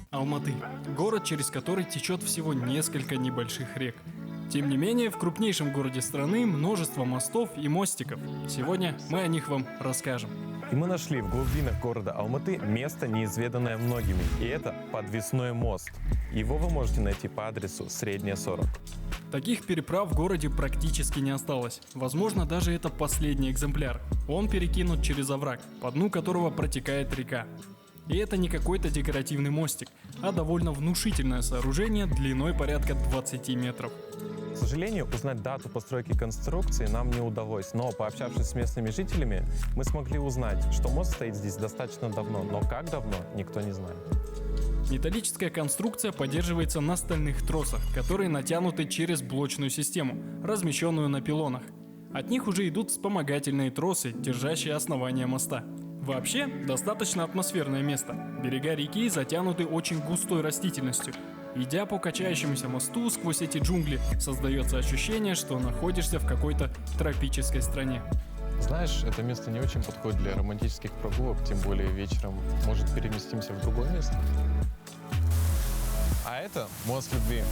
Алматы – город, через который течет всего несколько небольших рек. Тем не менее, в крупнейшем городе страны множество мостов и мостиков. Сегодня мы о них вам расскажем. И мы нашли в глубинах города Алматы место, неизведанное многими. И это подвесной мост. Его вы можете найти по адресу Средняя 40. Таких переправ в городе практически не осталось. Возможно, даже это последний экземпляр. Он перекинут через овраг, по дну которого протекает река. И это не какой-то декоративный мостик, а довольно внушительное сооружение длиной порядка 20 метров. К сожалению, узнать дату постройки конструкции нам не удалось, но пообщавшись с местными жителями, мы смогли узнать, что мост стоит здесь достаточно давно, но как давно, никто не знает. Металлическая конструкция поддерживается на стальных тросах, которые натянуты через блочную систему, размещенную на пилонах. От них уже идут вспомогательные тросы, держащие основание моста. Вообще, достаточно атмосферное место. Берега реки затянуты очень густой растительностью. Идя по качающемуся мосту сквозь эти джунгли, создается ощущение, что находишься в какой-то тропической стране. Знаешь, это место не очень подходит для романтических прогулок, тем более вечером. Может, переместимся в другое место? А это мост любви.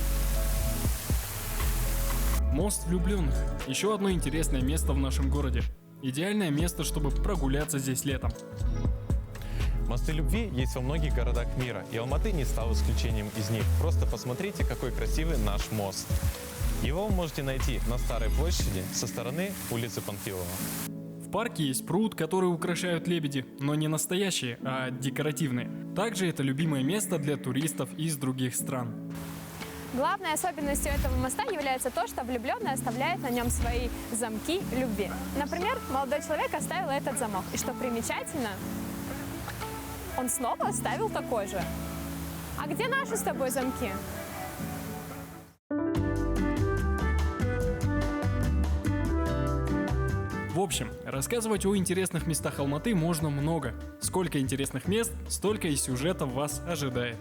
Мост влюбленных – еще одно интересное место в нашем городе. Идеальное место, чтобы прогуляться здесь летом. Мосты любви есть во многих городах мира, и Алматы не стал исключением из них. Просто посмотрите, какой красивый наш мост. Его вы можете найти на Старой площади со стороны улицы Панфилова. В парке есть пруд, который украшают лебеди, но не настоящие, а декоративные. Также это любимое место для туристов из других стран. Главной особенностью этого моста является то, что влюбленный оставляет на нем свои замки любви. Например, молодой человек оставил этот замок. И что примечательно, он снова оставил такой же. А где наши с тобой замки? В общем, рассказывать о интересных местах Алматы можно много. Сколько интересных мест, столько и сюжетов вас ожидает.